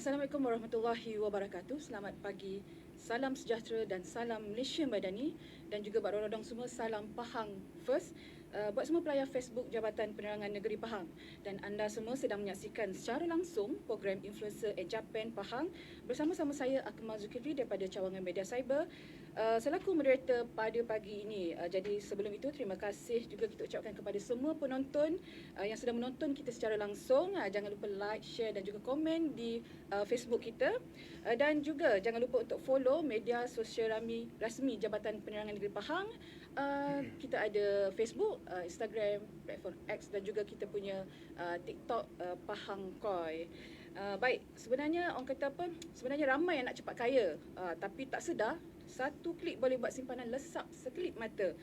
Assalamualaikum warahmatullahi wabarakatuh. Selamat pagi, salam sejahtera dan salam Malaysia Madani, dan juga buat orang-orang semua salam Pahang First. Buat semua pelayar Facebook Jabatan Penerangan Negeri Pahang, dan anda semua sedang menyaksikan secara langsung program Influencer at Japan Pahang bersama-sama saya Akmal Zulkifli daripada Cawangan Media Cyber selaku moderator pada pagi ini. Jadi sebelum itu, terima kasih juga kita ucapkan kepada semua penonton yang sedang menonton kita secara langsung. Jangan lupa like, share dan juga komen di Facebook kita, dan juga jangan lupa untuk follow media sosial rasmi Jabatan Penerangan Negeri Pahang. Kita ada Facebook, Instagram, platform X, dan juga kita punya TikTok Pahang Koi. Baik, sebenarnya orang kata apa? Sebenarnya ramai yang nak cepat kaya, tapi tak sedar satu klik boleh buat simpanan lesap sekelip mata.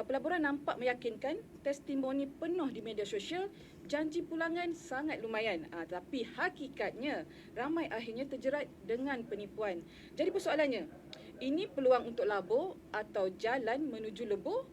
Pelaburan nampak meyakinkan, testimoni penuh di media sosial, janji pulangan sangat lumayan. Tapi hakikatnya ramai akhirnya terjerat dengan penipuan. Jadi persoalannya, ini peluang untuk labur atau jalan menuju lebur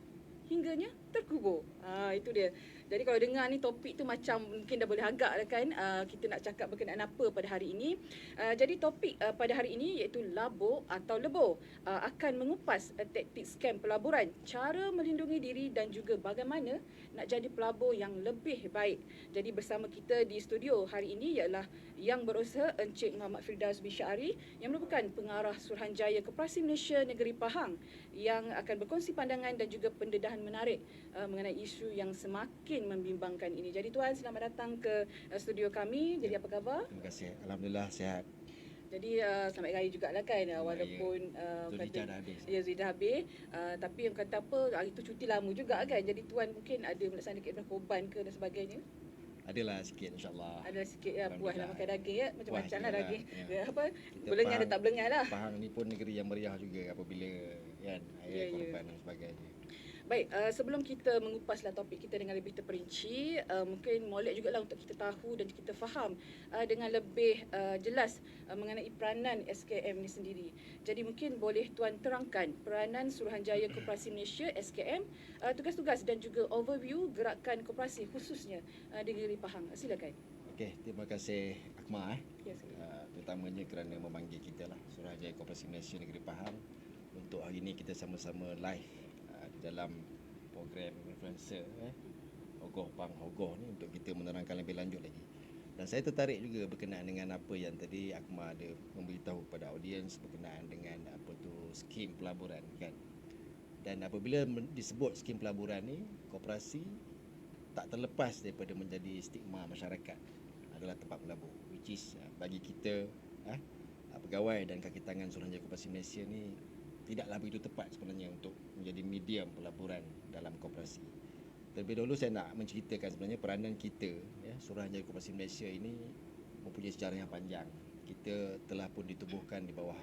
hingganya terkubur. Itu dia. Jadi kalau dengar ni topik tu macam mungkin dah boleh agak dah kan, kita nak cakap berkenaan apa pada hari ini. Jadi topik pada hari ini iaitu labur atau lebur, akan mengupas taktik scam pelaburan, cara melindungi diri dan juga bagaimana nak jadi pelabur yang lebih baik. Jadi bersama kita di studio hari ini ialah Yang Berusaha Encik Muhammad Firdaus bin Syari yang merupakan pengarah Suruhanjaya Koperasi Malaysia Negeri Pahang, yang akan berkongsi pandangan dan juga pendedahan menarik mengenai isu yang semakin membimbangkan ini. Jadi tuan, selamat datang ke studio kami. Jadi apa khabar? Terima kasih. Alhamdulillah sihat. Jadi selamat raya jugalah kan, walaupun Zulhijjah dah habis. Ya, Zulhijjah dah habis, tapi yang kata apa, hari tu cuti lama juga kan. Jadi tuan mungkin ada melaksanakan ibadah korban ke dan sebagainya? Adalah sikit insya-Allah. Ada sikit ya, puas lah makan daging ya, macam-macam lah daging. Ya. Apa, Kita berlengar ada tak berlengar lah. Pahang ni pun negeri yang meriah juga apabila kan Ya, hari korban dan sebagainya. Baik, sebelum kita mengupaslah topik kita dengan lebih terperinci, mungkin molek jugalah untuk kita tahu dan kita faham dengan lebih jelas mengenai peranan SKM ni sendiri. Jadi mungkin boleh tuan terangkan peranan Suruhanjaya Koperasi Malaysia SKM, tugas-tugas dan juga overview gerakan koperasi khususnya di Negeri Pahang. Silakan. Okey, terima kasih Akmal Ya, silakan. terutamanya kerana memanggil kita lah Suruhanjaya Koperasi Malaysia Negeri Pahang untuk hari ini kita sama-sama live di dalam program influencer Ogoh Pang Ogoh ni untuk kita menerangkan lebih lanjut lagi. Dan saya tertarik juga berkenaan dengan apa yang tadi Akmal ada memberitahu kepada audiens berkenaan dengan apa tu skim pelaburan kan. Dan apabila disebut skim pelaburan ni, koperasi tak terlepas daripada menjadi stigma masyarakat adalah tempat melabur, which is bagi kita pegawai dan kaki tangan Suruhanjaya Koperasi Malaysia ni tidaklah begitu tepat sebenarnya untuk menjadi medium pelaburan dalam koperasi. Terlebih dahulu saya nak menceritakan sebenarnya peranan kita Suruhanjaya Koperasi Malaysia ini mempunyai sejarah yang panjang. Kita telah pun ditubuhkan di bawah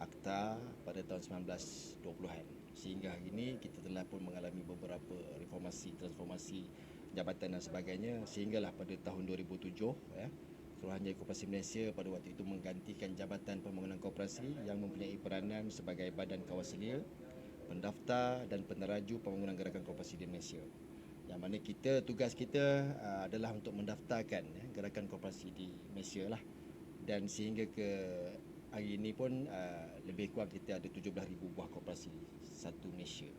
Akta pada tahun 1920-an. Sehingga hari ini kita telah pun mengalami beberapa reformasi, transformasi jabatan dan sebagainya, sehinggalah pada tahun 2007 Suruhanjaya Koperasi Malaysia pada waktu itu menggantikan Jabatan Pembangunan Koperasi yang mempunyai peranan sebagai badan kawal selia, pendaftar dan peneraju pembangunan gerakan koperasi di Malaysia. Yang mana tugas kita adalah untuk mendaftarkan gerakan koperasi di Malaysia lah. Dan sehingga ke hari ini pun lebih kurang kita ada 17,000 buah koperasi satu Malaysia.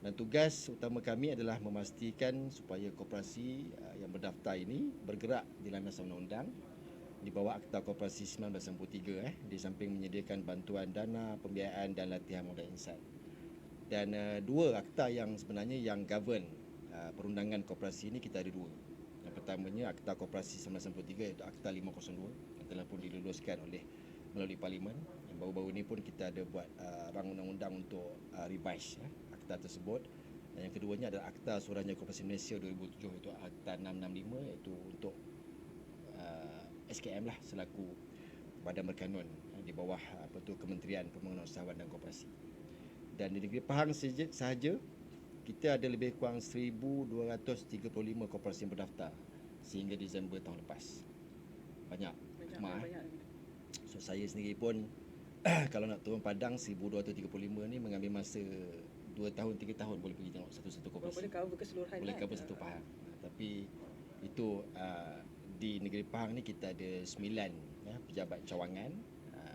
Dan tugas utama kami adalah memastikan supaya koperasi yang berdaftar ini bergerak di landasan undang-undang di bawah Akta Koperasi 1993 di samping menyediakan bantuan dana, pembiayaan dan latihan modal insan. Dan dua akta yang sebenarnya yang govern perundangan koperasi ini kita ada dua. Yang pertamanya Akta Koperasi 1993 iaitu Akta 502 yang telah pun diluluskan melalui Parlimen. Yang baru-baru ini pun kita ada buat rang undang-undang untuk revise akta tersebut. Dan yang keduanya adalah Akta Suruhanjaya Koperasi Malaysia 2007 iaitu Akta 665 iaitu untuk SKM lah selaku badan berkanun di bawah Kementerian Pembangunan Usahawan dan Koperasi. Dan di negeri Pahang sahaja kita ada lebih kurang 1,235 koperasi yang berdaftar sehingga Disember tahun lepas. Banyak. So saya sendiri pun kalau nak turun padang 1,235 ni mengambil masa 2 tahun 3 tahun boleh pergi tengok satu-satu koperasi. Boleh cover keseluruhan. Boleh cover satu Pahang. Tapi itu di negeri Pahang ni kita ada 9 ya, pejabat cawangan,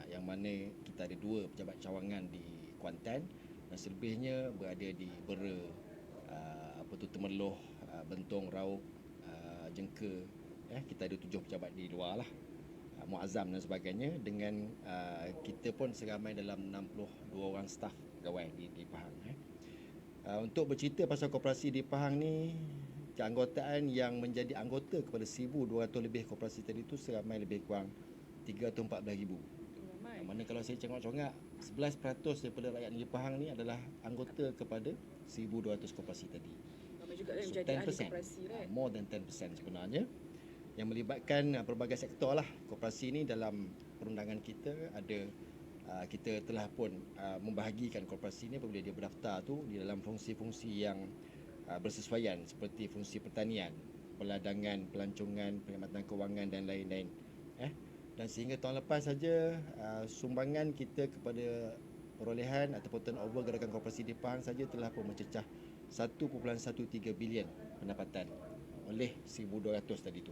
yang mana kita ada 2 pejabat cawangan di Kuantan dan selebihnya berada di Bera, Temerloh, Bentong, Raub, Jengka. Kita ada 7 pejabat di luar lah, Muazzam dan sebagainya, dengan kita pun seramai dalam 62 orang staf pegawai di Pahang. Untuk bercerita pasal koperasi di Pahang ni, keanggotaan yang menjadi anggota kepada 1,200 lebih koperasi tadi tu seramai lebih kurang 314,000. Ramai. Mana kalau saya congak-congak, 11% daripada rakyat negeri Pahang ni adalah anggota kepada 1,200 koperasi tadi. Ramai juga yang So, menjadi ahli 10%, koperasi, right? more than 10% sebenarnya, yang melibatkan pelbagai sektor lah. Koperasi ni dalam perundangan kita ada, kita telah pun membahagikan koperasi ni apabila dia berdaftar tu di dalam fungsi-fungsi yang bersesuaian, seperti fungsi pertanian, peladangan, pelancongan, perkhidmatan kewangan dan lain-lain. Dan sehingga tahun lepas saja, sumbangan kita kepada perolehan ataupun turnover gerakan koperasi di Pahang saja telah pun mencecah 1.13 bilion pendapatan oleh 1,200 tadi tu.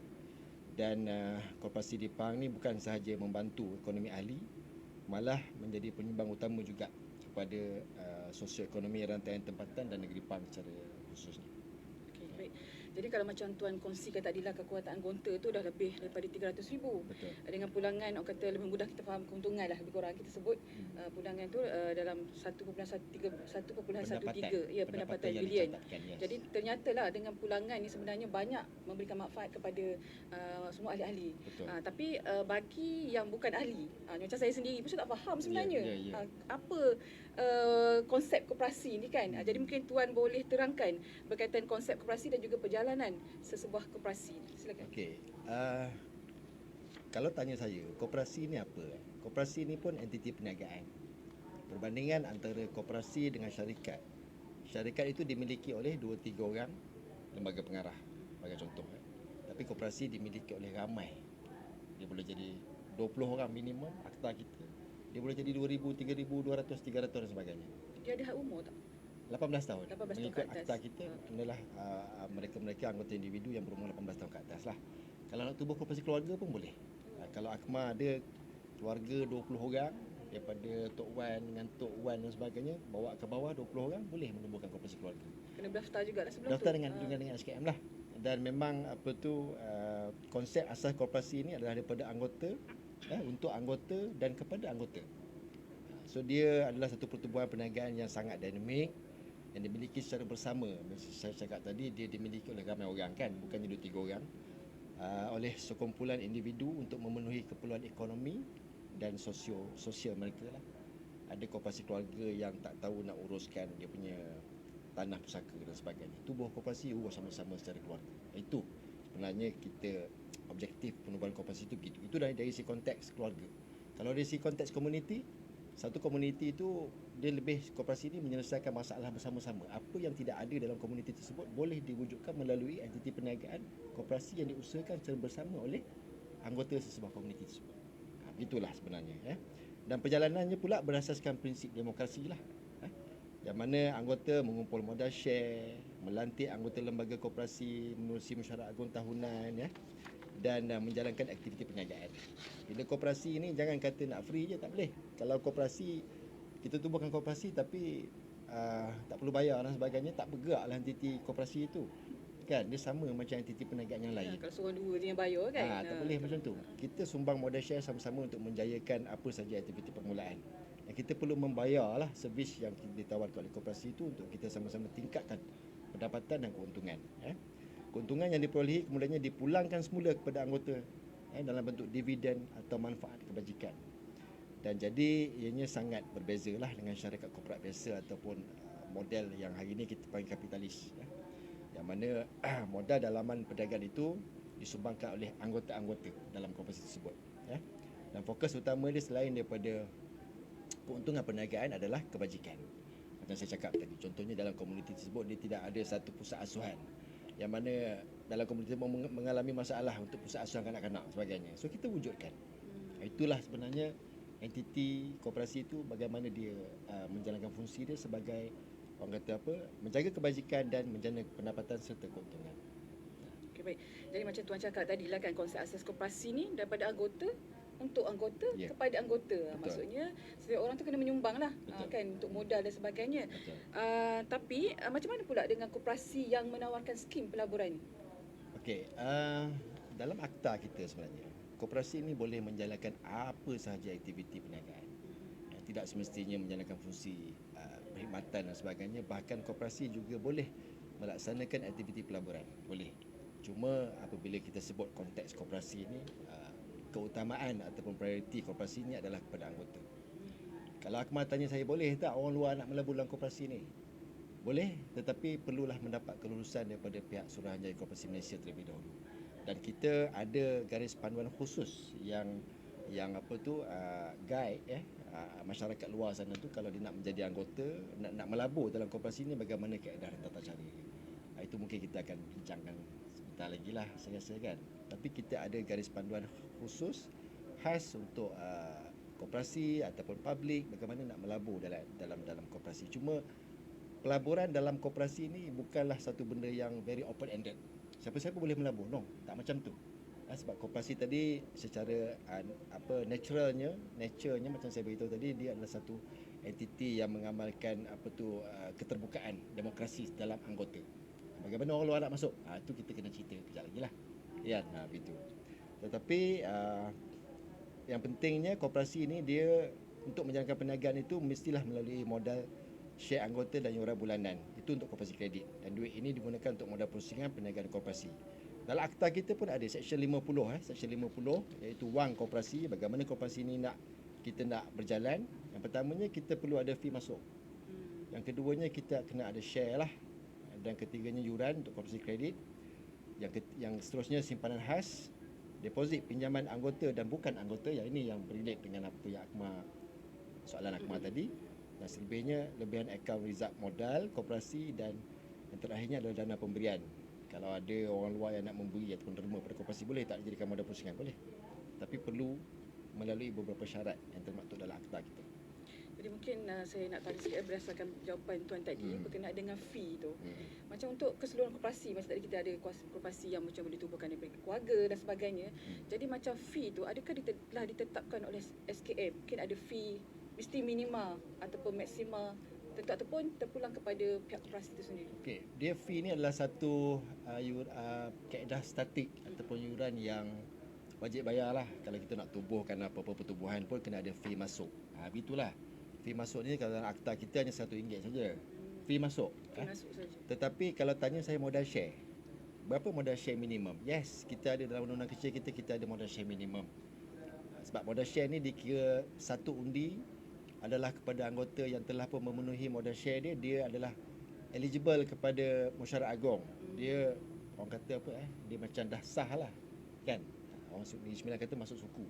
Dan koperasi di Pahang ni bukan sahaja membantu ekonomi ahli, malah menjadi penyumbang utama juga kepada sosioekonomi rantaian tempatan dan negeri Pahang secara khususnya. Okey, baik. Jadi kalau macam Tuan kongsikan tadilah, kekuatan anggota tu dah lebih daripada 300,000. Betul. Dengan pulangan, orang kata lebih mudah kita faham keuntungan lah, lebih kurang kita sebut pulangan tu dalam 1.13 ya, pendapatan yang bilion. dicatatkan, yes. Jadi ternyata lah dengan pulangan ni sebenarnya banyak memberikan manfaat kepada semua ahli-ahli. Betul. Tapi bagi yang bukan ahli, macam saya sendiri pun saya tak faham sebenarnya Ya. apa konsep koperasi ni kan. Jadi mungkin Tuan boleh terangkan berkaitan konsep koperasi dan juga perjalanan sesebuah koperasi. Silakan. Okey. Kalau tanya saya, koperasi ni apa? Koperasi ni pun entiti perniagaan. Perbandingan antara koperasi dengan syarikat. Syarikat itu dimiliki oleh 2-3 orang lembaga pengarah, sebagai contoh. Tapi koperasi dimiliki oleh ramai. Dia boleh jadi 20 orang minimum akta kita. Dia boleh jadi 2,000, 3,200, 300 dan sebagainya. Dia ada had umur tak? 18 tahun. 18 tahun Mengikut ke atas. akta kita adalah mereka-mereka anggota individu yang berumur 18 tahun ke atas lah. Kalau nak tubuh koperasi keluarga pun boleh. Kalau Akmal ada keluarga 20 orang, daripada Tok Wan dengan Tok Wan dan sebagainya, bawa ke bawah 20 orang, boleh menubuhkan koperasi keluarga. Kena daftar jugalah sebelum Daftar tu. dengan SKM lah. Dan memang konsep asas koperasi ini adalah daripada anggota, untuk anggota dan kepada anggota. So dia adalah satu pertubuhan perniagaan yang sangat dinamik, yang dimiliki secara bersama. Saya cakap tadi, dia dimiliki oleh ramai orang kan, bukannya 2-3 orang, oleh sekumpulan individu untuk memenuhi keperluan ekonomi dan sosial mereka lah. Ada koperasi keluarga yang tak tahu nak uruskan dia punya tanah pusaka dan sebagainya. Tubuh koperasi urus sama-sama secara keluarga. Itu sebenarnya kita objektif penubuhan koperasi itu begitu. Itu dari segi konteks keluarga. Kalau dari segi konteks komuniti, satu komuniti itu dia lebih, koperasi ini menyelesaikan masalah bersama-sama. Apa yang tidak ada dalam komuniti tersebut boleh diwujudkan melalui entiti perniagaan koperasi yang diusahakan secara bersama oleh anggota sesebuah komuniti tersebut. Itulah sebenarnya. Dan perjalanannya pula berasaskan prinsip demokrasi lah. Yang mana anggota mengumpul modal share, melantik anggota lembaga koperasi, menerusi mesyuarat agung tahunan, dan menjalankan aktiviti perniagaan. Bila koperasi ini jangan kata nak free je, tak boleh. Kalau koperasi, kita tubuhkan koperasi tapi tak perlu bayar dan sebagainya, tak bergeraklah entiti koperasi itu. Kan dia sama macam entiti perniagaan yang lain. Kalau seorang dua je yang bayar kan. Tak boleh macam tu. Kita sumbang modal share sama-sama untuk menjayakan apa saja aktiviti permulaan. Dan kita perlu membayarlah servis yang ditawarkan oleh koperasi itu untuk kita sama-sama tingkatkan pendapatan dan keuntungan. Keuntungan yang diperolehi kemudiannya dipulangkan semula kepada anggota dalam bentuk dividen atau manfaat kebajikan. Dan jadi ianya sangat berbezalah dengan syarikat korporat biasa ataupun model yang hari ini kita panggil kapitalis. Yang mana modal dalaman perdagangan itu disumbangkan oleh anggota-anggota dalam koperasi tersebut. Dan fokus utama dia selain daripada keuntungan perniagaan adalah kebajikan. Macam saya cakap tadi, contohnya dalam komuniti tersebut dia tidak ada satu pusat asuhan, yang mana dalam komuniti mengalami masalah untuk pusat asuhan kanak-kanak sebagainya. So kita wujudkan. Itulah sebenarnya entiti koperasi itu, bagaimana dia menjalankan fungsi dia sebagai orang kata menjaga kebajikan dan menjana pendapatan serta keuntungan. Okey, baik. Jadi macam Tuan cakap tadi lah kan, konsep asas koperasi ni daripada anggota untuk anggota Ya. kepada anggota. Betul. Maksudnya setiap orang tu kena menyumbang lah Betul. kan untuk modal dan sebagainya. Betul. Tapi macam mana pula dengan koperasi yang menawarkan skim pelaburan? Okey, dalam akta kita sebenarnya, koperasi ini boleh menjalankan apa sahaja aktiviti perniagaan. Tidak semestinya menjalankan fungsi perkhidmatan dan sebagainya. Bahkan koperasi juga boleh melaksanakan aktiviti pelaburan. Boleh. Cuma apabila kita sebut konteks koperasi ini, keutamaan ataupun prioriti koperasi ini adalah kepada anggota. Kalau Akmal tanya saya, boleh tak orang luar nak melabur dalam koperasi ini? Boleh, tetapi perlulah mendapat kelulusan daripada pihak Suruhanjaya Koperasi Malaysia terlebih dahulu. Dan kita ada garis panduan khusus yang guide masyarakat luar sana tu kalau dia nak menjadi anggota, nak melabur dalam koperasi ini, bagaimana kaedah dan tata cara. Itu mungkin kita akan bincangkan sebentar lagi lah, saya rasa kan. Tapi kita ada garis panduan khusus khas untuk koperasi ataupun public, bagaimana nak melabur dalam koperasi. Cuma pelaburan dalam koperasi ini bukanlah satu benda yang very open ended. Siapa-siapa boleh melabur. No, tak macam tu. Sebab koperasi tadi secara naturenya macam saya beritahu tadi, dia adalah satu entiti yang mengamalkan keterbukaan demokrasi dalam anggota. Bagaimana orang luar nak masuk? Itu kita kena cerita kejap lagi lah. Ya, begitu. Tetapi yang pentingnya koperasi ini dia untuk menjalankan perniagaan itu mestilah melalui modal share anggota dan yuran bulanan. Itu untuk koperasi kredit. Dan duit ini digunakan untuk modal pusingan perniagaan koperasi. Dalam akta kita pun ada Seksyen 50, Seksyen 50 iaitu wang koperasi. Bagaimana koperasi ini kita nak berjalan. Yang pertamanya kita perlu ada fee masuk. Yang keduanya kita kena ada share lah. Dan ketiganya yuran untuk koperasi kredit. Yang seterusnya simpanan khas, deposit pinjaman anggota dan bukan anggota. Yang ini yang relate dengan apa yang soalan Akmal tadi. Dan selebihnya lebihan akaun rizab modal koperasi, dan yang terakhirnya adalah dana pemberian. Kalau ada orang luar yang nak memberi ataupun derma pada koperasi, boleh tak dijadikan modal pusingan? Boleh. Tapi perlu melalui beberapa syarat yang termaktub dalam akta kita. Jadi mungkin saya nak tanya sikit berdasarkan jawapan tuan tadi berkenaan dengan fee tu. Macam untuk keseluruhan koperasi, macam tadi kita ada koperasi yang macam ditubuhkan daripada keluarga dan sebagainya. Jadi macam fee tu adakah telah ditetapkan oleh SKM? Mungkin ada fee mesti minima ataupun maksima tentu ataupun terpulang kepada pihak koperasi itu sendiri. Okey, dia fee ni adalah satu kaedah statik ataupun yuran yang wajib bayar lah. Kalau kita nak tubuhkan apa-apa pertubuhan pun kena ada fee masuk. Begitulah. Fee masuk ni kalau dalam akta kita hanya RM1 saja. Fee masuk. Masuk saja. Tetapi kalau tanya saya modal share, berapa modal share minimum? Yes, kita ada dalam undang-undang kecil kita ada modal share minimum. Sebab modal share ni dikira satu undi adalah kepada anggota yang telah pun memenuhi modal share dia adalah eligible kepada mesyuarat agung. Dia orang kata dia macam dah sah lah, kan? Orang Negeri Sembilan kata masuk suku.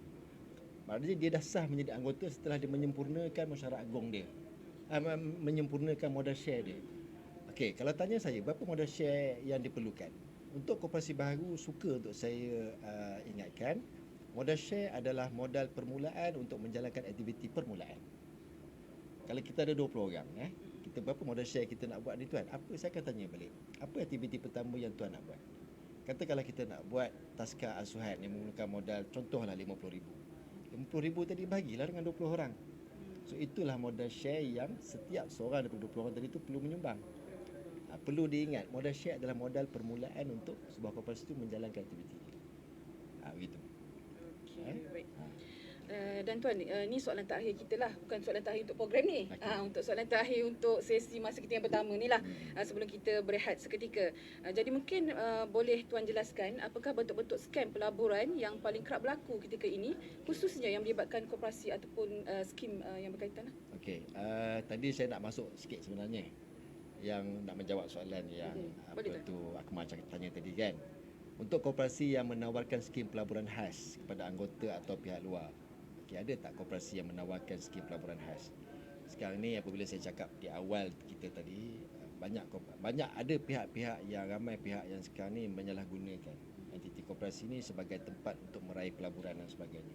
Maknanya dia dah sah menjadi anggota setelah dia menyempurnakan mesyuarat agung dia, menyempurnakan modal share dia. Okey, kalau tanya saya berapa modal share yang diperlukan untuk koperasi baru, suka untuk saya ingatkan, modal share adalah modal permulaan untuk menjalankan aktiviti permulaan. Kalau kita ada 20 orang, kita berapa modal share kita nak buat ni tuan? Apa saya akan tanya balik? Apa aktiviti pertama yang tuan nak buat? Katakanlah kita nak buat taska asuhan yang menggunakan modal contohlah RM50,000. RM50,000 tadi bagilah dengan 20 orang. So itulah modal share yang setiap seorang daripada 20 orang tadi tu perlu menyumbang. Perlu diingat, modal share adalah modal permulaan untuk sebuah koperasi itu menjalankan aktiviti. Begitu. Okey, baik. Dan tuan, ni soalan terakhir kita lah, bukan soalan terakhir untuk program ni. Untuk soalan terakhir untuk sesi masa kita yang pertama ni lah, sebelum kita berehat seketika. Jadi mungkin boleh tuan jelaskan apakah bentuk-bentuk skam pelaburan yang paling kerap berlaku ketika ini, khususnya yang melibatkan koperasi ataupun skim yang berkaitan lah. Okey, tadi saya nak masuk sikit sebenarnya yang nak menjawab soalan yang Akmal tanya tadi kan. Untuk koperasi yang menawarkan skim pelaburan khas kepada anggota atau pihak luar, ada tak koperasi yang menawarkan skim pelaburan khas? Sekarang ni apabila saya cakap di awal kita tadi, banyak ada pihak-pihak yang ramai pihak yang sekarang ni menyalahgunakan entiti koperasi ni sebagai tempat untuk meraih pelaburan dan sebagainya.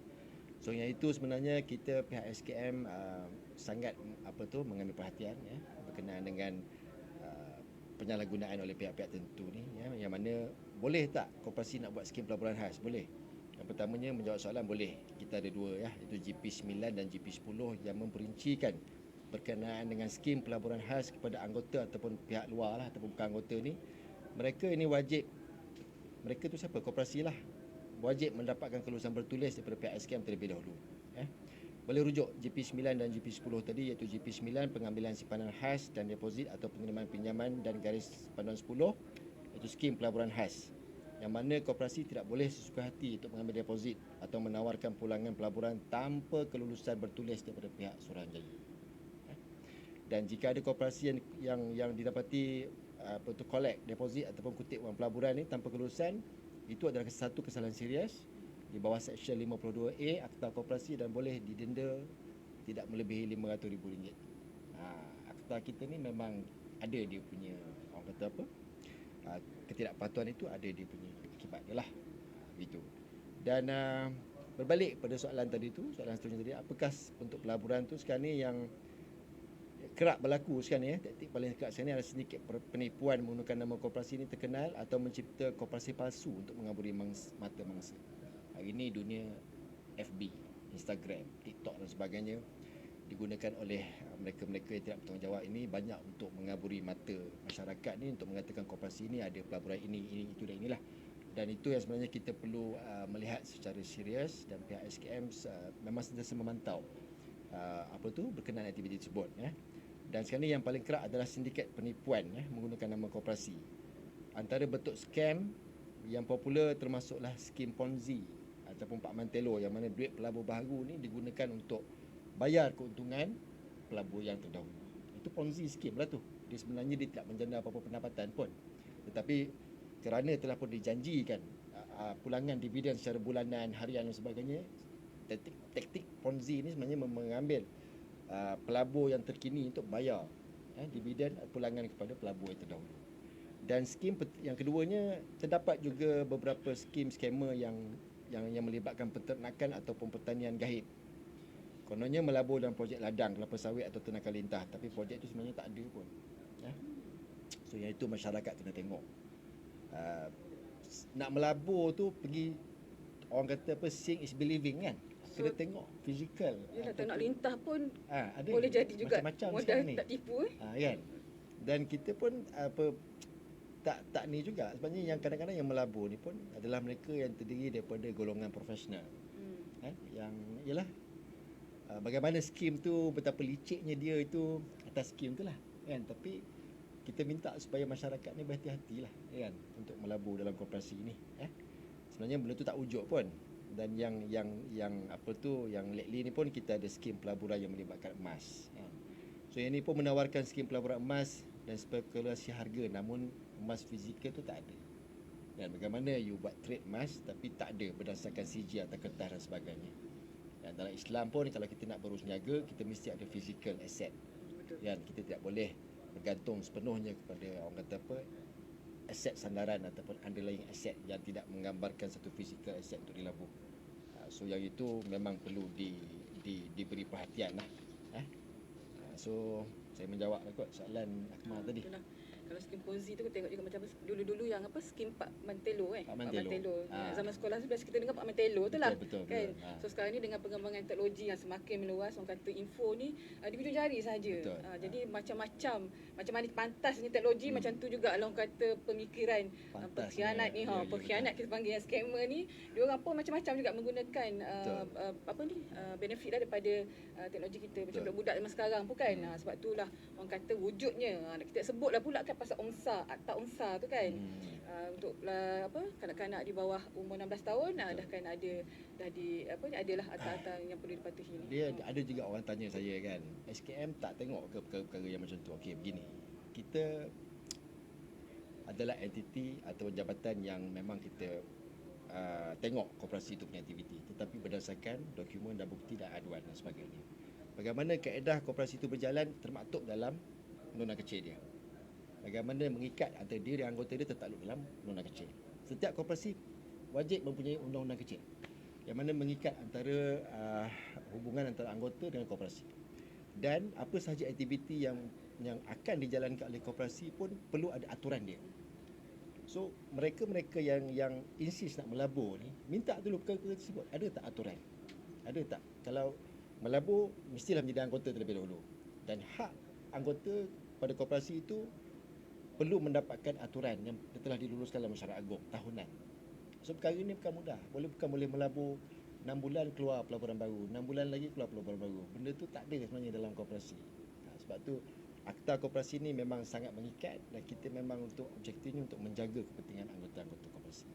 So yang itu sebenarnya kita pihak SKM sangat mengambil perhatian berkenaan dengan penyalahgunaan oleh pihak-pihak tertentu ni, yang mana boleh tak koperasi nak buat skim pelaburan khas? Boleh. Yang pertamanya menjawab soalan boleh. Kita ada dua ya, iaitu GP9 dan GP10 yang memperincikan berkenaan dengan skim pelaburan khas kepada anggota ataupun pihak luar lah, ataupun bukan anggota ni. Mereka ini wajib, mereka tu siapa? Koperasi lah. Wajib mendapatkan kelulusan bertulis daripada pihak SKM terlebih dahulu. Boleh rujuk GP9 dan GP10 tadi, iaitu GP9 pengambilan simpanan khas dan deposit atau pengiriman pinjaman dan garis panduan 10, iaitu skim pelaburan khas, yang mana koperasi tidak boleh sesuka hati untuk mengambil deposit atau menawarkan pulangan pelaburan tanpa kelulusan bertulis daripada pihak Suruhanjaya. Dan jika ada koperasi yang didapati collect deposit ataupun kutip wang pelaburan ni tanpa kelulusan, itu adalah satu kesalahan serius di bawah Seksyen 52A Akta Koperasi dan boleh didenda tidak melebihi RM500,000. Akta kita ni memang ada dia punya, orang kata apa, ketidakpatuhan itu ada dia punya akibat dia lah. Gitu. Dan berbalik pada soalan tadi tu, soalan seterusnya tadi, apakah bentuk pelaburan tu sekarang ni yang kerap berlaku sekarang ni, taktik paling kerap sekarang ni adalah sedikit penipuan menggunakan nama koperasi ini terkenal atau mencipta koperasi palsu untuk mengaburi mata mangsa. Hari ini dunia FB, Instagram, TikTok dan sebagainya digunakan oleh mereka-mereka yang tidak bertanggungjawab ini banyak untuk mengaburi mata masyarakat ni, untuk mengatakan koperasi ini ada pelaburan ini, itu dan inilah. Dan itu yang sebenarnya kita perlu melihat secara serius, dan pihak SKM memang sentiasa memantau berkenaan aktiviti tersebut. Dan sekarang ni yang paling kerap adalah sindiket penipuan menggunakan nama koperasi. Antara bentuk scam yang popular termasuklah skim Ponzi ataupun Pak Mantelo, yang mana duit pelabur baharu ni digunakan untuk bayar keuntungan pelabur yang terdahulu. Itu Ponzi skim lah tu. Dia sebenarnya dia tidak menjana apa-apa pendapatan pun. Tetapi kerana telah pun dijanjikan pulangan dividen secara bulanan, harian dan sebagainya, taktik Ponzi ni sebenarnya mengambil pelabur yang terkini untuk bayar dividen pulangan kepada pelabur yang terdahulu. Dan skim yang keduanya, terdapat juga beberapa scammer yang melibatkan peternakan ataupun pertanian gaib. Kononnya melabur dalam projek ladang, kelapa sawit atau tenaga lintah, tapi projek itu sebenarnya tak ada pun. So yang itu masyarakat kena tengok. Nak melabur tu pergi, orang kata apa, seeing is believing kan. Kena tengok fizikal. Yalah, tak nak lintah pun ada boleh jadi juga macam-macam modal tak tipu kan. Dan kita pun tak ni juga. Sebenarnya yang kadang-kadang yang melabur ni pun adalah mereka yang terdiri daripada golongan profesional. Yang ialah bagaimana skim tu, betapa liciknya dia itu atas skim tu lah kan. Tapi kita minta supaya masyarakat ni berhati-hatilah kan untuk melabur dalam koperasi ni. Sebenarnya benda tu tak wujud pun. Dan yang lately ni pun kita ada skim pelaburan yang melibatkan emas kan. So yang ni pun menawarkan skim pelaburan emas dan spekulasi harga, namun emas fizikal tu tak ada. Dan bagaimana you buat trade emas tapi tak ada berdasarkan CG atau kertas dan sebagainya. Dan dalam Islam pun kalau kita nak berusniaga, kita mesti ada physical asset. Dan kita tidak boleh bergantung sepenuhnya kepada, orang kata apa, aset sandaran ataupun underlying asset yang tidak menggambarkan satu physical asset untuk dilabur. So yang itu memang perlu diberi perhatian lah. So saya menjawab kot soalan Akmal tadi. Itulah. Kalau skim Ponzi tu kita tengok juga macam dulu-dulu yang apa, skim Pak Mantelo Pak Mantelo. Zaman sekolah tu biasa kita dengar Pak Mantelo tu lah. Betul. Kan. So sekarang ni dengan pengembangan teknologi yang semakin meluas, orang kata info ni di hujung jari saja. Jadi macam-macam mana pantasnya teknologi, macam tu juga orang kata pemikiran pengkhianat ni, pengkhianat kita panggil yang scammer ni, dia orang pun macam-macam juga menggunakan benefit daripada teknologi kita. Macam budak-budak zaman sekarang pun kan. Sebab itulah orang kata wujudnya kita sebutlah pula kan pasal akta UNSA tu kan. Untuk kanak-kanak di bawah umur 16 tahun adalah akta-akta yang perlu dipatuhi ni. Dia ada juga orang tanya saya kan, SKM tak tengok ke perkara-perkara yang macam tu. Okey, begini. Kita adalah entiti atau jabatan yang memang kita tengok koperasi itu punya aktiviti, tetapi berdasarkan dokumen dan bukti dan aduan dan sebagainya. Bagaimana kaedah koperasi itu berjalan termaktub dalam undang-undang kecil dia. Bagaimana mengikat antara dia dan anggota dia tertakluk dalam undang-undang kecil. Setiap koperasi wajib mempunyai undang-undang kecil yang mana mengikat antara hubungan antara anggota dengan koperasi. Dan apa sahaja aktiviti yang akan dijalankan oleh koperasi pun perlu ada aturan dia. So mereka-mereka yang insist nak melabur ni, minta dulu perkara-perkara tersebut. Ada tak aturan? Ada tak? Kalau melabur, mestilah menjadi anggota terlebih dahulu. Dan hak anggota pada koperasi itu perlu mendapatkan aturan yang telah diluluskan dalam Mesyuarat Agung tahunan. So perkara ini bukan mudah. Bukan boleh melabur 6 bulan keluar pelaburan baru, 6 bulan lagi keluar pelaburan baru. Benda tu tak ada sebenarnya dalam koperasi. Sebab tu Akta Koperasi ni memang sangat mengikat dan kita memang untuk objektifnya untuk menjaga kepentingan anggota-anggota koperasi.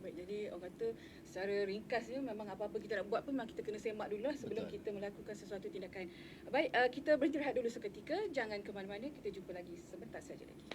Baik, jadi orang kata secara ringkasnya memang apa-apa kita nak buat pun memang kita kena semak dulu lah sebelum Betul. kita melakukan sesuatu tindakan. Baik, kita berhenti rehat dulu seketika. Jangan ke mana-mana, kita jumpa lagi sebentar saja lagi.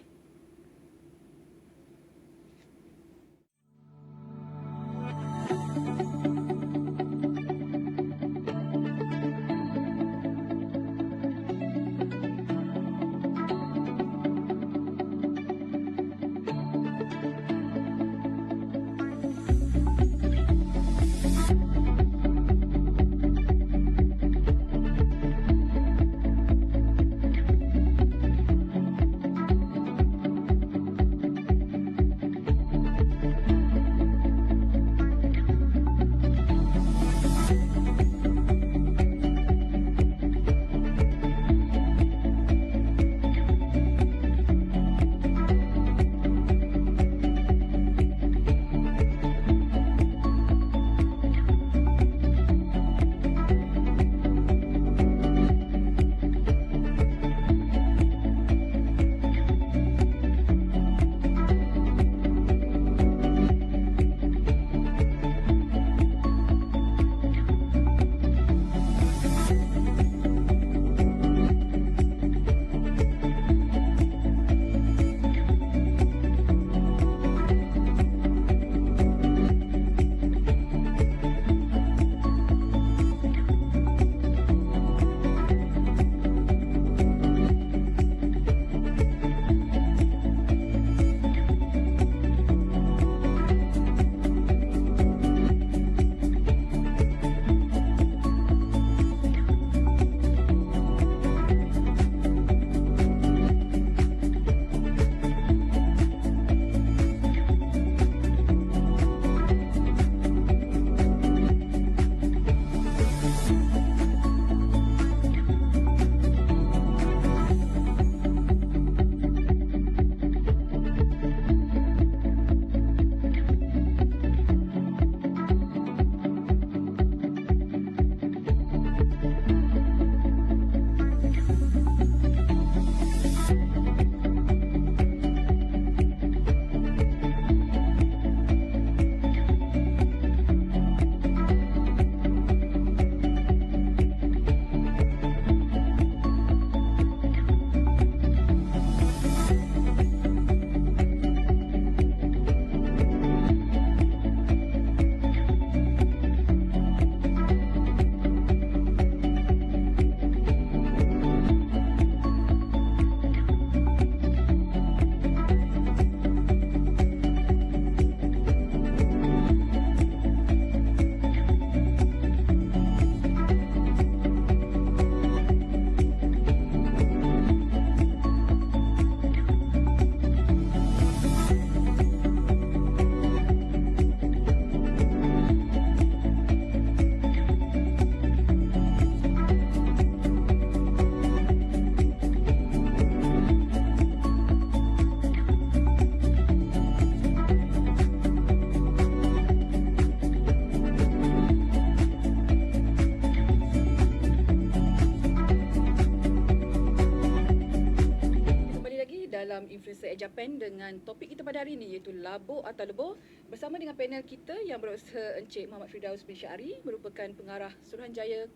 dalam Influencer Japan dengan topik kita pada hari ini iaitu labur atau lebur bersama dengan panel kita yang berusaha Encik Muhammad Firdaus bin Syari merupakan pengarah Suruhanjaya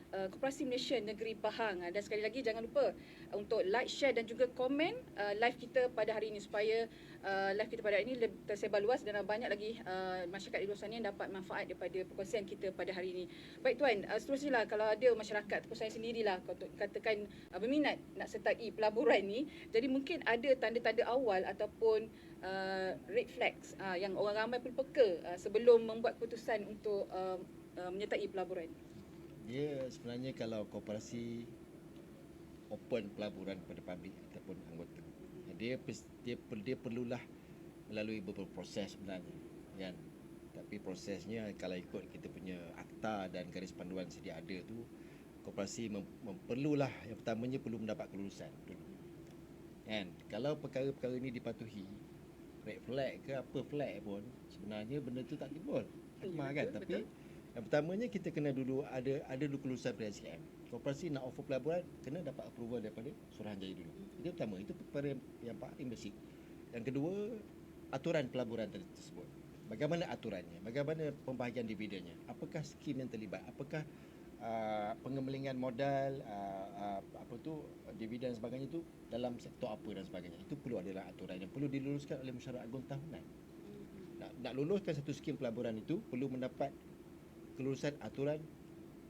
Koperasi Malaysia Negeri Pahang. Dan sekali lagi jangan lupa untuk like, share dan juga komen live kita pada hari ini supaya live kita pada hari ini tersebar luas dan banyak lagi masyarakat di luar sana yang dapat manfaat daripada perkongsian kita pada hari ini. Baik tuan, seterusnya lah kalau ada masyarakat ataupun saya sendirilah katakan berminat nak sertai pelaburan ni, jadi mungkin ada tanda-tanda awal ataupun red flags yang orang ramai perlu peka sebelum membuat keputusan untuk menyertai pelaburan. Dia sebenarnya kalau koperasi open pelaburan kepada publik ataupun anggota, dia perlulah melalui beberapa proses sebenarnya, kan. Tapi prosesnya kalau ikut kita punya akta dan garis panduan sedia ada tu, koperasi perlulah, yang pertamanya perlu mendapat kelulusan dulu, kan. Kalau perkara-perkara ini dipatuhi, red flag ke apa flag pun, sebenarnya benda tu tak timbul. Hikmah kan. betul, Tapi yang pertamanya kita kena dulu ada dulu kelulusan daripada SKM. Koperasi nak offer pelaburan kena dapat approval daripada Suruhanjaya dulu. Itu pertama, itu perkara yang paling basic. Yang kedua, aturan pelaburan tersebut. Bagaimana aturannya? Bagaimana pembahagian dividennya? Apakah skim yang terlibat? Apakah pengembangan modal, dividen dan sebagainya itu dalam sektor apa dan sebagainya. Itu perlu adalah aturan yang perlu diluluskan oleh Mesyuarat Agung tahunan. Nak luluskan satu skim pelaburan itu perlu mendapat kelulusan aturan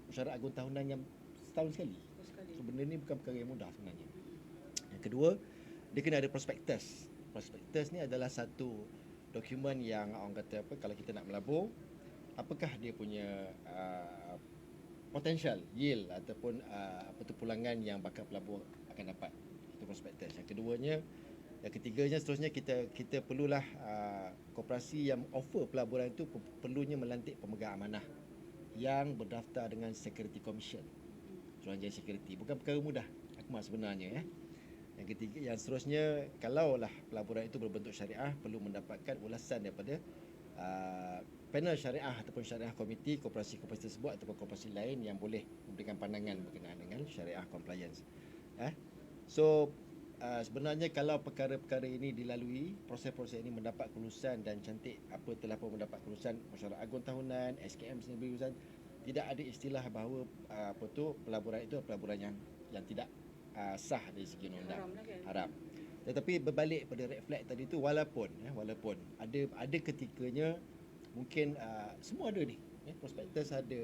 Mesyuarat Agung tahunan yang setahun sekali. So benda ni bukan perkara yang mudah sebenarnya. Yang kedua, dia kena ada prospektus. Prospektus ni adalah satu dokumen yang orang kata apa, kalau kita nak melabur, apakah dia punya potential yield ataupun pulangan yang bakal pelabur akan dapat. Itu prospektus. Yang ketiganya seterusnya kita perlulah koperasi yang offer pelaburan itu perlunya melantik pemegang amanah yang berdaftar dengan Security Commission, Suruhanjaya Security. Bukan perkara mudah, akmal sebenarnya. Yang seterusnya, kalaulah pelaburan itu berbentuk syariah, perlu mendapatkan ulasan daripada panel syariah ataupun syariah komiti koperasi-koperasi tersebut ataupun koperasi lain yang boleh memberikan pandangan berkenaan dengan syariah compliance. So sebenarnya kalau perkara-perkara ini dilalui, proses-proses ini mendapat kelulusan dan cantik telah pun mendapat kelulusan Mesyuarat Agung tahunan, SKM sendiri kelulusan, tidak ada istilah bahawa pelaburan itu pelaburan yang tidak sah dari segi undang-undang, haram. Tetapi berbalik pada red flag tadi tu, walaupun ada ketikanya mungkin semua ada ni, prospektus ada,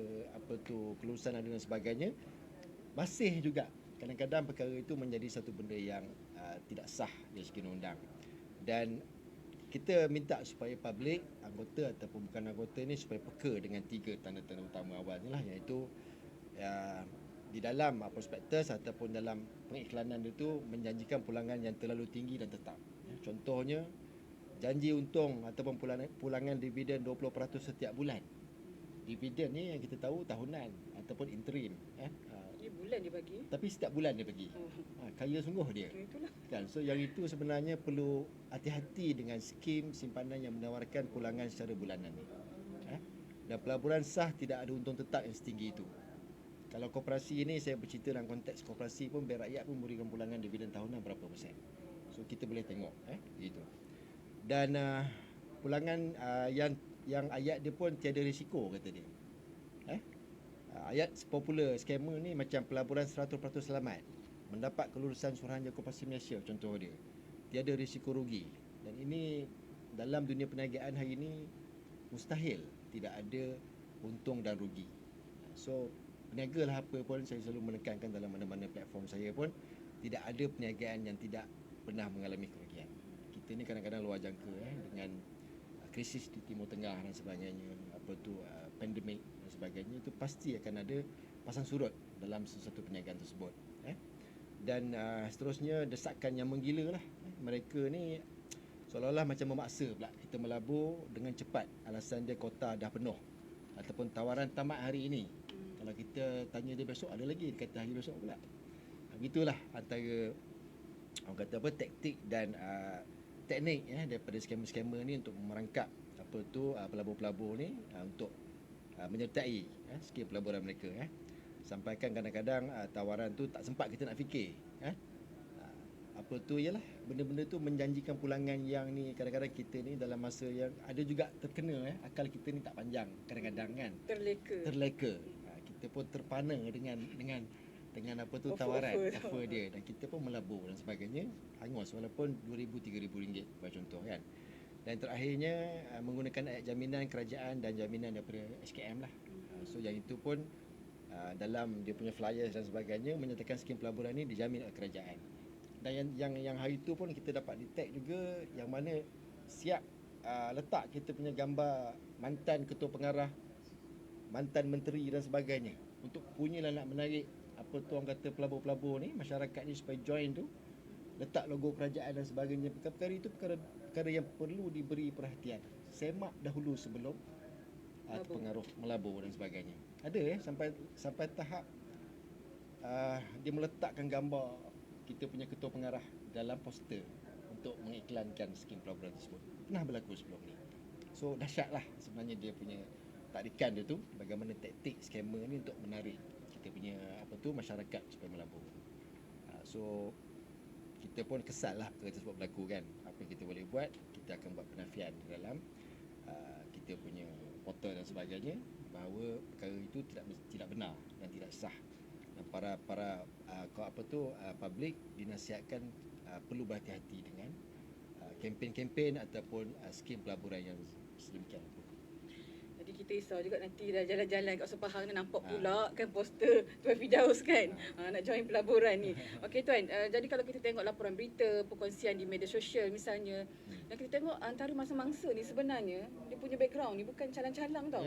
kelulusan ada dan sebagainya, masih juga kadang-kadang perkara itu menjadi satu benda yang tidak sah dari segi undang. Dan kita minta supaya public, anggota ataupun bukan anggota ni, supaya peka dengan 3 tanda-tanda utama awal ni lah, iaitu di dalam prospektus ataupun dalam pengiklanan itu menjanjikan pulangan yang terlalu tinggi dan tetap. Contohnya, janji untung ataupun pulangan dividen 20% setiap bulan. Dividen ni yang kita tahu tahunan ataupun interim. Dia bulan dia bagi. Tapi setiap bulan dia bagi. Kaya sungguh dia. Itulah. Kan? So yang itu sebenarnya perlu hati-hati dengan skim simpanan yang menawarkan pulangan secara bulanan ni. Dan pelaburan sah tidak ada untung tetap yang setinggi itu. Kalau koperasi ini, saya bercerita dalam konteks koperasi pun, biar rakyat pun memberikan pulangan dividen tahunan berapa persen. So kita boleh tengok gitu. Dan pulangan yang ayat dia pun tiada risiko, kata dia. Ayat popular scammer ni macam pelaburan 100% selamat, mendapat kelulusan Suruhanjaya Koperasi Malaysia, contoh dia. Tiada risiko rugi. Dan ini dalam dunia perniagaan hari ini mustahil tidak ada untung dan rugi. So peniaga lah apa pun, saya selalu menekankan dalam mana-mana platform saya pun, tidak ada perniagaan yang tidak pernah mengalami kerugian. Kita ni kadang-kadang luar jangka dengan krisis di Timur Tengah dan sebagainya, pandemik dan sebagainya, itu pasti akan ada pasang surut dalam sesuatu perniagaan tersebut. Dan seterusnya, desakan yang menggila lah. Mereka ni seolah-olah macam memaksa pula kita melabur dengan cepat, alasan dia kota dah penuh ataupun tawaran tamat hari ini. Kalau kita tanya dia besok, ada lagi, dia kata hari besok pula. Begitulah antara orang kata taktik dan teknik daripada scammer-scammer ni untuk merangkap pelabur-pelabur ni untuk menyertai skim pelaburan mereka. Sampaikan kadang-kadang tawaran tu tak sempat kita nak fikir. Ialah benda-benda tu menjanjikan pulangan yang ni, kadang-kadang kita ni dalam masa yang ada juga terkena akal kita ni tak panjang kadang-kadang kan. Terleka. Kita pun terpana dengan tawaran offer dia, dan kita pun melabur dan sebagainya, hangus walaupun RM2,000-3,000 bagi contoh kan. Dan terakhirnya menggunakan ayat jaminan kerajaan dan jaminan daripada SKM lah. So yang itu pun dalam dia punya flyers dan sebagainya menyatakan skim pelaburan ni dijamin oleh kerajaan. Dan yang hari itu pun kita dapat detect juga, yang mana siap letak kita punya gambar mantan ketua pengarah, mantan menteri dan sebagainya, untuk punyalah nak menarik orang kata pelabur-pelabur ni, masyarakat ni supaya join tu, letak logo kerajaan dan sebagainya. Perkara itu perkara perkara yang perlu diberi perhatian. Semak dahulu sebelum terpengaruh melabur dan sebagainya. Ada sampai tahap dia meletakkan gambar kita punya ketua pengarah dalam poster untuk mengiklankan skim pelaburan tersebut. Pernah berlaku sebelum ni. So dahsyatlah sebenarnya dia punya tarikan dia tu, bagaimana taktik scammer ni untuk menarik kita punya masyarakat supaya melabur. So kita pun kesal lah perkara tersebut berlaku kan. Apa yang kita boleh buat, kita akan buat penafian di dalam kita punya portal dan sebagainya, bahawa perkara itu tidak benar dan tidak sah. Dan para public dinasihatkan perlu berhati-hati dengan kempen-kempen ataupun skim pelaburan yang sedemikian. Jadi kita risau juga nanti dah jalan-jalan kat Sepahang ni nampak pula kan poster Tuan Firdaus kan nak join pelaburan ni. Okey Tuan, jadi kalau kita tengok laporan berita, perkongsian di media sosial misalnya, dan kita tengok antara mangsa-mangsa ni sebenarnya dia punya background ni bukan calang-calang tau.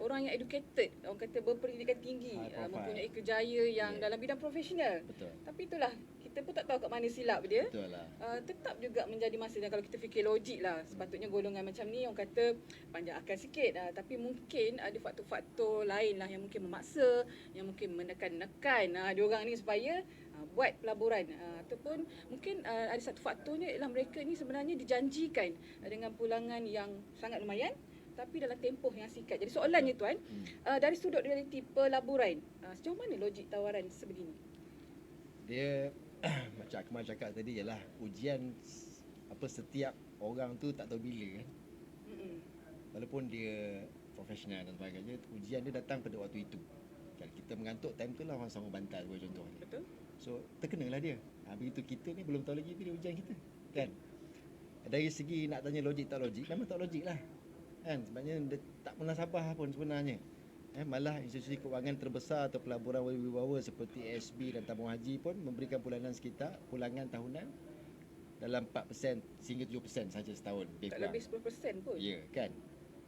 Orang yang educated, orang kata berpendidikan tinggi, mempunyai kerjaya yang dalam bidang profesional. Betul. Tapi itulah, kita pun tak tahu kat mana silap dia. Betul lah. Tetap juga menjadi masa, dan kalau kita fikir logik lah, sepatutnya golongan macam ni orang kata panjang akal sikit, tapi mungkin ada faktor-faktor lain lah yang mungkin memaksa, yang mungkin menekan-nekan diorang ni supaya buat pelaburan, ataupun mungkin ada satu faktornya ialah mereka ni sebenarnya dijanjikan dengan pulangan yang sangat lumayan tapi dalam tempoh yang singkat. Jadi soalannya Tuan, dari sudut realiti pelaburan, sejauh mana logik tawaran sebegini? Dia macam Akmal cakap tadi ialah ujian setiap orang tu tak tahu bila kan. Walaupun dia profesional dan sebagainya, ujian dia datang pada waktu itu. Kan kita mengantuk time tu lah orang sanggup bantal sebagai contoh. Betul. So terkenalah dia. Begitu kita ni belum tahu lagi bila ujian kita. Kan? Dari segi nak tanya logik tak logik, memang tak logik lah. Kan? Sebabnya dia tak pernah sabar pun sebenarnya. Malah institusi kewangan terbesar atau pelaburan berwibawa seperti ASB dan tabung haji pun memberikan pulangan tahunan dalam 4% sehingga 7% saja setahun. Tak lebih 10% pun. Ya, kan?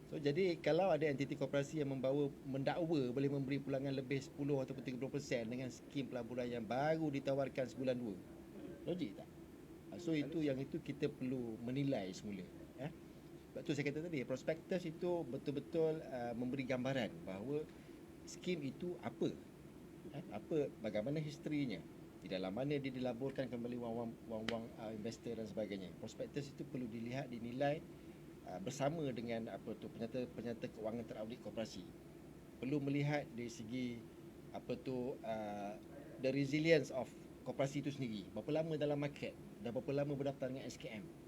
So jadi kalau ada entiti koperasi yang mendakwa boleh memberi pulangan lebih 10 ataupun 30% dengan skim pelaburan yang baru ditawarkan sebulan 2. Logik tak? So itu kita perlu menilai semula. Sebab tu saya kata tadi, prospektus itu betul-betul memberi gambaran bahawa skim itu apa, bagaimana historinya, di dalam mana dia dilaburkan kembali wang-wang investor dan sebagainya. Prospektus itu perlu dilihat, dinilai bersama dengan penyata kewangan teraudit koperasi. Perlu melihat dari segi the resilience of koperasi itu sendiri. Berapa lama dalam market dan berapa lama berdaftar dengan SKM.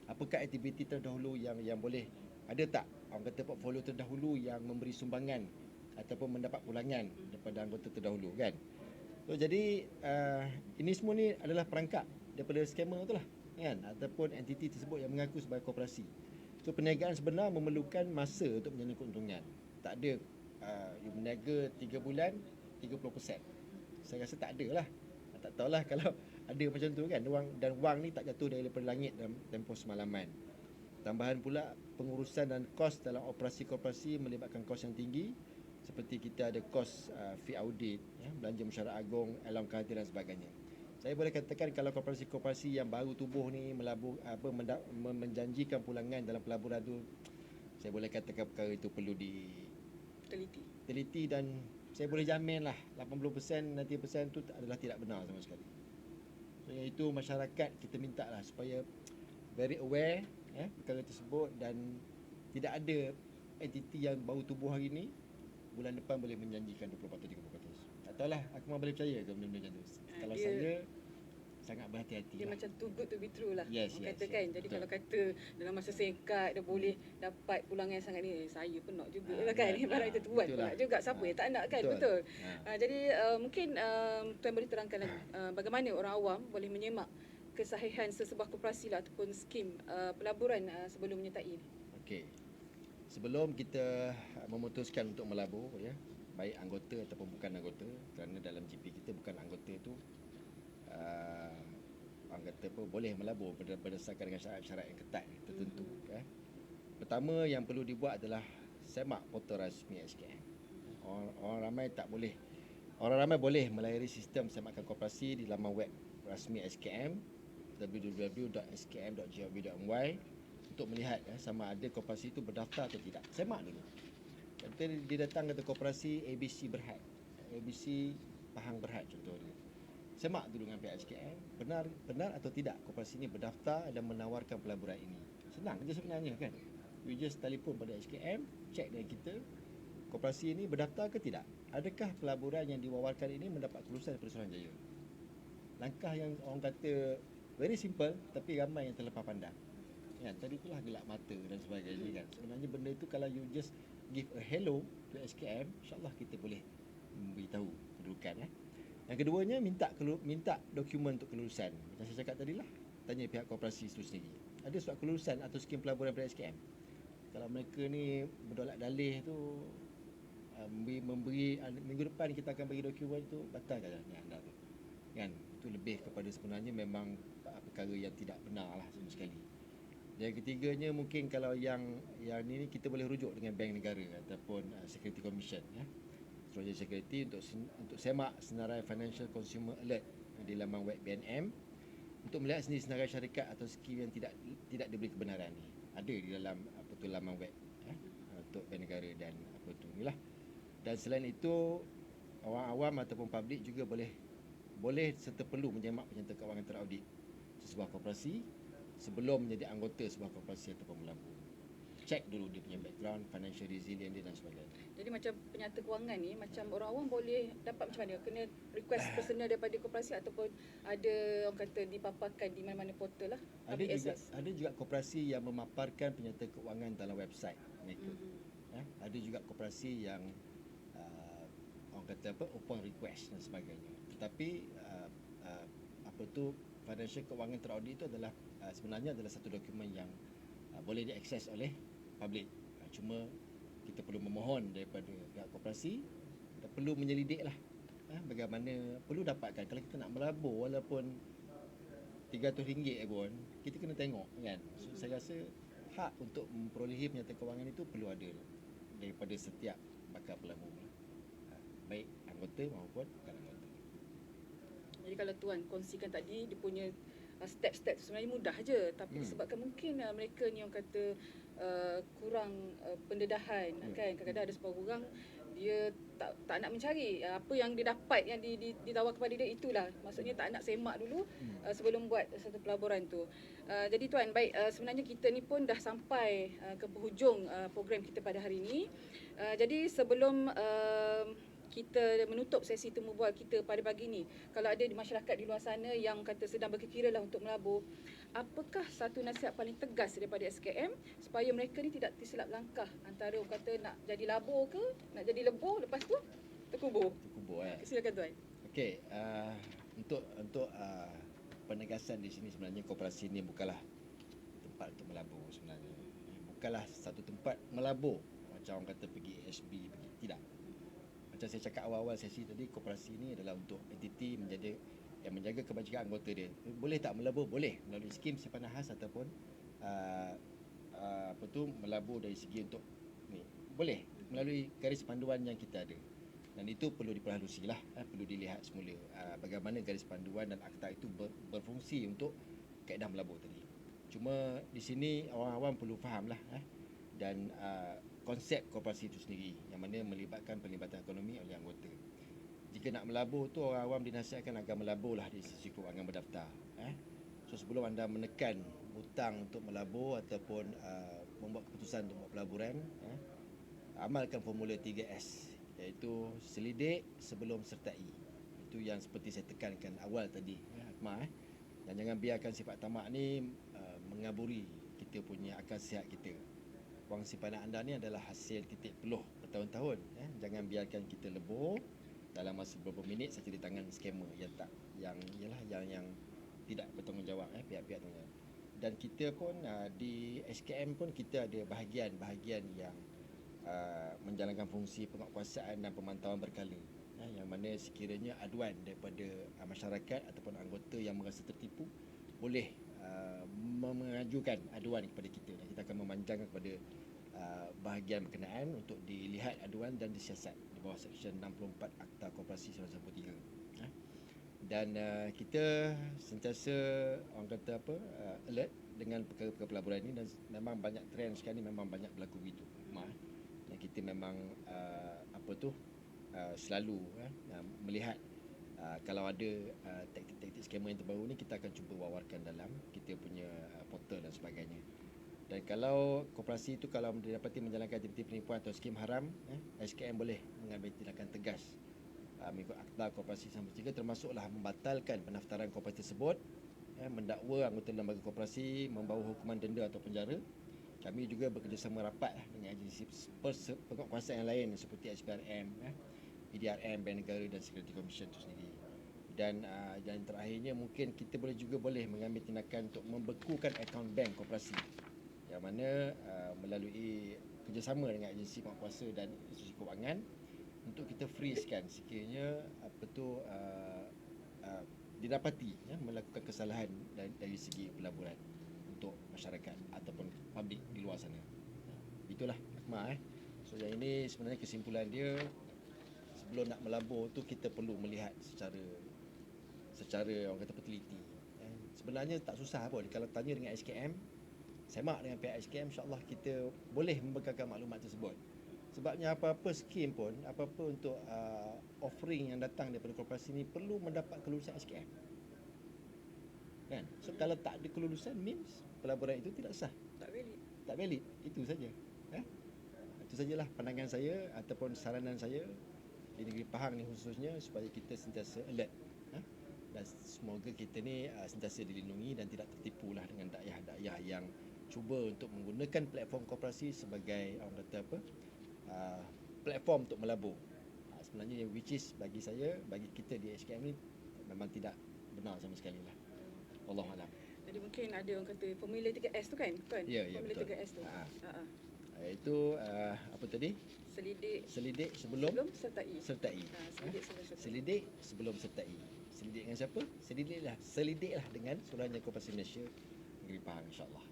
Apakah aktiviti terdahulu yang boleh, ada tak orang kata portfolio terdahulu yang memberi sumbangan ataupun mendapat pulangan daripada anggota terdahulu kan. So jadi ini semua ni adalah perangkap daripada scammer tu lah kan, ataupun entiti tersebut yang mengaku sebagai koperasi. So perniagaan sebenar memerlukan masa untuk menjana keuntungan. Tak ada you berniaga 3 bulan 30%. Saya rasa tak ada lah. Tak tahulah kalau ada macam tu kan. Wang ni tak jatuh daripada langit dalam tempoh semalaman. Tambahan pula pengurusan dan kos dalam operasi koperasi melibatkan kos yang tinggi, seperti kita ada kos fee audit, belanja mesyuarat agung, allowance karantina dan sebagainya. Saya boleh katakan kalau koperasi-koperasi yang baru tubuh ni menjanjikan pulangan dalam pelaburan tu, saya boleh katakan perkara itu perlu diteliti dan saya boleh jamin lah 80%, 90% tu adalah tidak benar sama sekali. So, iaitu masyarakat kita minta lah supaya very aware perkara tersebut, dan tidak ada entiti yang baru tubuh hari ni bulan depan boleh menjanjikan 20%, 30%. Tak tahulah aku mahu boleh percaya ke benda-benda macam tu. Kalau saya sangat berhati-hati. Dia lah. macam too good to be true lah. Yes, katakan. Jadi betul. kalau kata dalam masa singkat dia boleh dapat pulangan yang sangat ni, saya pun nak juga lah kan. Barang itu buat pun nak juga. Siapa yang tak nak kan? Betul. Jadi mungkin Tuan boleh terangkan lagi bagaimana orang awam boleh menyemak kesahihan sesebuah koperasi lah ataupun skim pelaburan sebelum menyertai ni. Okey. Sebelum kita memutuskan untuk melabur, baik anggota ataupun bukan anggota, kerana dalam GP kita bukan anggota tu orang kata boleh melabur berdasarkan dengan syarat-syarat yang ketat tertentu. Pertama yang perlu dibuat adalah semak portal rasmi SKM. Orang ramai boleh melayari sistem semakan koperasi di laman web rasmi SKM www.skm.gov.my untuk melihat sama ada koperasi itu berdaftar atau tidak. Semak dulu. Kata dia datang kata koperasi ABC Berhad, ABC Pahang Berhad contohnya. Semak dulu dengan pihak SKM, benar atau tidak koperasi ini berdaftar dan menawarkan pelaburan ini. Senang je sebenarnya kan. You just telefon pada SKM, check dengan kita, koperasi ini berdaftar ke tidak? Adakah pelaburan yang diwawarkan ini mendapat kelulusan daripada Suruhanjaya? Langkah yang orang kata very simple tapi ramai yang terlepas pandang. Kan, tadi itulah gelak mata dan sebagainya kan. Sebenarnya benda itu kalau you just give a hello to SKM, insyaAllah kita boleh memberitahu kedudukan. Yang keduanya, minta dokumen untuk kelulusan. Macam saya cakap tadi lah, tanya pihak koperasi itu sendiri. Ada surat kelulusan atau skim pelaburan daripada SKM? Kalau mereka ni berdolak dalih tu, memberi minggu depan kita akan bagi dokumen tu, batalkan anda tu. Kan, itu lebih kepada sebenarnya memang perkara yang tidak benar lah sama sekali. Yang ketiganya mungkin kalau yang ni kita boleh rujuk dengan Bank Negara ataupun Security Commission Suruhanjaya Security untuk semak senarai Financial Consumer Alert di laman web BNM untuk melihat sendiri senarai syarikat atau skim yang tidak diberi kebenaran ni. Ada di dalam laman web untuk Bank Negara dan inilah. Dan selain itu, orang awam ataupun publik juga boleh serta perlu menyemak penyata kewangan teraudit sebuah koperasi sebelum menjadi anggota sebuah koperasi ataupun melabur. Check dulu dia punya background, financial resilience dia dan sebagainya. Jadi macam penyata kewangan ni, macam orang awam boleh dapat macam mana? Kena request personal daripada koperasi ataupun ada orang kata dipaparkan di mana-mana portal lah? Ada juga koperasi yang memaparkan penyata kewangan dalam website mereka. Ada juga koperasi yang orang kata open request dan sebagainya. Tetapi financial kewangan teraudit itu adalah sebenarnya adalah satu dokumen yang boleh diakses oleh publik. Cuma kita perlu memohon daripada pihak koperasi, kita perlu menyelidik lah bagaimana perlu dapatkan. Kalau kita nak melabur walaupun RM300 pun, kita kena tengok kan. So, saya rasa hak untuk memperolehi penyata kewangan itu perlu ada daripada setiap bakal pelabur, baik anggota maupun bukan anggota. Jadi kalau Tuan kongsikan tadi, dia punya step-step sebenarnya mudah je, tapi disebabkan mungkin mereka ni orang kata kurang pendedahan kan. Kadang-kadang ada sebahagian orang dia tak nak mencari apa yang dia dapat, yang ditawar kepada dia, itulah maksudnya tak nak semak dulu sebelum buat satu pelaburan tu. Jadi Tuan, baik, sebenarnya kita ni pun dah sampai ke penghujung program kita pada hari ini. Jadi sebelum kita menutup sesi temu bual kita pada pagi ni, kalau ada di masyarakat di luar sana yang kata sedang berfikir lah untuk melabur, apakah satu nasihat paling tegas daripada SKM supaya mereka ni tidak tersilap langkah antara orang kata nak jadi labur ke nak jadi lebur, lepas tu terkubur. Silakan Tuan. Okey, untuk penegasan di sini, sebenarnya koperasi ini bukanlah tempat untuk melabur sebenarnya. Bukanlah satu tempat melabur macam orang kata pergi SB, tidak. Macam saya cakap awal-awal sesi tadi, koperasi ini adalah untuk entiti yang menjaga kebajikan anggota dia. Boleh tak melabur? Boleh, melalui skim simpanan khas ataupun melabur dari segi untuk ni. Boleh melalui garis panduan yang kita ada. Dan itu perlu diperhalusi lah, perlu dilihat semula bagaimana garis panduan dan akta itu berfungsi untuk kaedah melabur tadi. Cuma di sini orang awam perlu faham lah dan konsep koperasi itu sendiri yang mana melibatkan pelibatan ekonomi oleh anggota. Jika nak melabur tu, orang awam dinasihatkan agar melaburlah di sisi kewangan berdaftar. So sebelum anda menekan hutang untuk melabur ataupun membuat keputusan untuk buat pelaburan, amalkan formula 3S, iaitu selidik sebelum sertai. Itu yang seperti saya tekankan awal tadi, Akmal. Dan jangan biarkan sifat tamak ni mengaburi kita punya akal sihat kita. Wang simpanan anda ni adalah hasil titik peluh bertahun-tahun. Jangan biarkan kita lebur dalam masa beberapa minit saja di tangan skamer yang tidak bertanggungjawab, pihak-pihak tanggungjawab. Dan kita pun di SKM pun kita ada bahagian yang menjalankan fungsi penguatkuasaan dan pemantauan berkala. Yang mana sekiranya aduan daripada masyarakat ataupun anggota yang merasa tertipu, boleh mengajukan aduan kepada kita, dan kita akan memanjangkan kepada bahagian berkenaan untuk dilihat aduan dan disiasat di bawah Seksyen 64 Akta Koperasi 1993. Dan kita sentiasa orang kata apa alert dengan perkara-perkara pelaburan ini, dan memang banyak trend sekarang ni, memang banyak berlaku begitu. Dan kita memang selalu melihat kalau ada taktik-taktik skema yang terbaru ni, kita akan cuba wawarkan dalam kita punya portal dan sebagainya. Dan kalau koperasi itu kalau didapati menjalankan aktiviti penipuan atau skim haram, SKM boleh mengambil tindakan tegas mengikut Akta Koperasi 93, termasuklah membatalkan pendaftaran koperasi tersebut, mendakwa anggota lembaga koperasi, membawa hukuman denda atau penjara. Kami juga bekerjasama rapat dengan agensi penguatkuasaan yang lain seperti SPRM, PDRM, Bank Negara dan Security Commission itu sendiri. Dan terakhirnya mungkin kita boleh mengambil tindakan untuk membekukan akaun bank koperasi, yang mana melalui kerjasama dengan agensi penguatkuasa dan institusi kewangan untuk kita freezekan sekiranya didapati melakukan kesalahan dari segi pelaburan untuk masyarakat ataupun publik di luar sana. Itulah Akmal. So yang ini sebenarnya kesimpulan dia, sebelum nak melabur tu kita perlu melihat secara orang kata teliti. Sebenarnya tak susah pun kalau tanya dengan SKM, semak dengan pihak SKM, insya-Allah kita boleh membekalkan maklumat tersebut. Sebabnya apa-apa skim pun, apa-apa untuk offering yang datang daripada korporasi ni perlu mendapat kelulusan SKM. Kan? So kalau tak ada kelulusan means pelaburan itu tidak sah. Tak valid. Itu saja. Itu sajalah pandangan saya ataupun saranan saya di negeri Pahang ni khususnya, supaya kita sentiasa alert. Dan semoga kita ni sentiasa dilindungi dan tidak tertipulah dengan dakwah-dakwah yang cuba untuk menggunakan platform koperasi sebagai orang kata platform untuk melabur. Sebenarnya which is bagi saya, bagi kita di SKM ni memang tidak benar sama sekali lah. Wallahualam. Jadi mungkin ada orang kata formula 3S tu kan? Ya, formula betul. 3S tu. Itu apa tadi? Selidik sebelum sertai. Selidik sebelum sertai. Selidik dengan siapa? Selidiklah dengan Suruhanjaya Koperasi Malaysia Negeri Pahang, insya-Allah.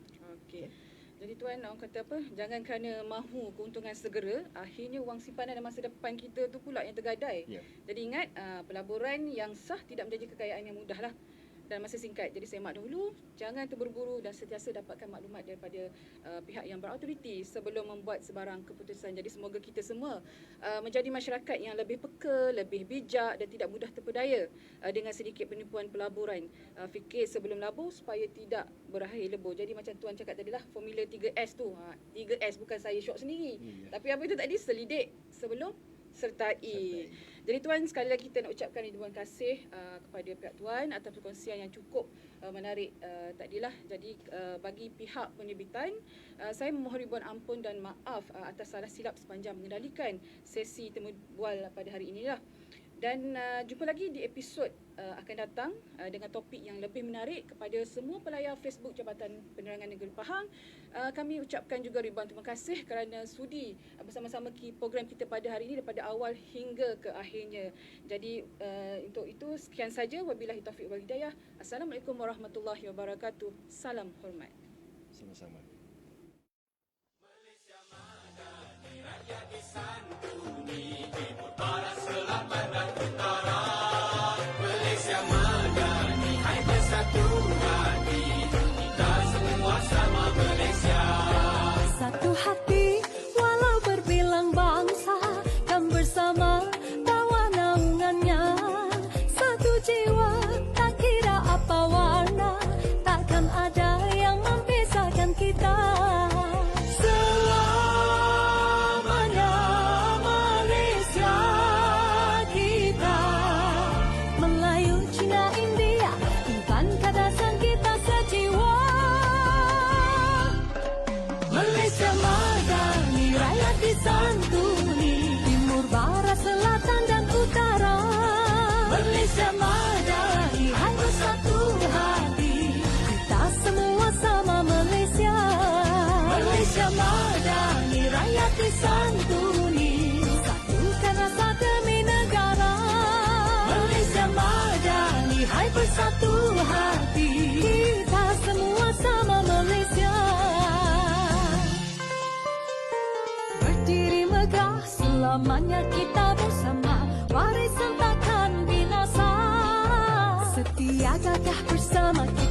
Okey. Jadi tuan, orang kata apa? Jangan kerana mahu keuntungan segera, akhirnya wang simpanan dan masa depan kita tu pula yang tergadai. Ya. Jadi ingat, pelaburan yang sah tidak menjadi kekayaan yang mudah lah dan masa singkat. Jadi semak dahulu, jangan terburu-buru dan sentiasa dapatkan maklumat daripada pihak yang berautoriti sebelum membuat sebarang keputusan. Jadi semoga kita semua menjadi masyarakat yang lebih peka, lebih bijak dan tidak mudah terpedaya dengan sedikit penipuan pelaburan. Fikir sebelum labur supaya tidak berakhir lebur. Jadi macam tuan cakap tadilah, formula 3S tu. 3S bukan saya syok sendiri. Tapi apa itu tadi? Selidik sebelum sertai. Jadi tuan, sekali lagi kita nak ucapkan ribuan kasih kepada pihak tuan atas perkongsian yang cukup menarik tadilah. Jadi bagi pihak penerbitan, saya memohon ribuan ampun dan maaf atas salah silap sepanjang mengendalikan sesi temu bual pada hari inilah. Dan jumpa lagi di episod akan datang dengan topik yang lebih menarik. Kepada semua pelayar Facebook Jabatan Penerangan Negeri Pahang, kami ucapkan juga ribuan terima kasih kerana sudi bersama-sama program kita pada hari ini daripada awal hingga ke akhirnya. Jadi untuk itu sekian saja. Wabillahi taufiq wal hidayah. Assalamualaikum warahmatullahi wabarakatuh. Salam hormat. Sama-sama. Malaysia Madani, rakyat disantuni, timur, barat, selatan dan utara. Malaysia Madani, hai bersatu hati, kita semua sama Malaysia. Satu hati walau berbilang bangsa, dan bersama bawa naungannya. Satu jiwa tak kira apa warna, takkan ada yang memisahkan kita. Selamanya Malaysia kita, Melayu, Cina, India, bukan kadasan kita sejiwa. Malaysia Madani, rakyat disantuni, timur, barat, selatan dan utara. Malaysia Madani, hai bersatu hati, kita semua sama Malaysia. Malaysia Madani, rakyat disantuni, satukan rasa demi negara. Malaysia Madani, hai bersatu hati, kita semua sama Malaysia. Berdiri megah, selamanya kita bersama, warisan takkan binasa. Jelajah bersama kita.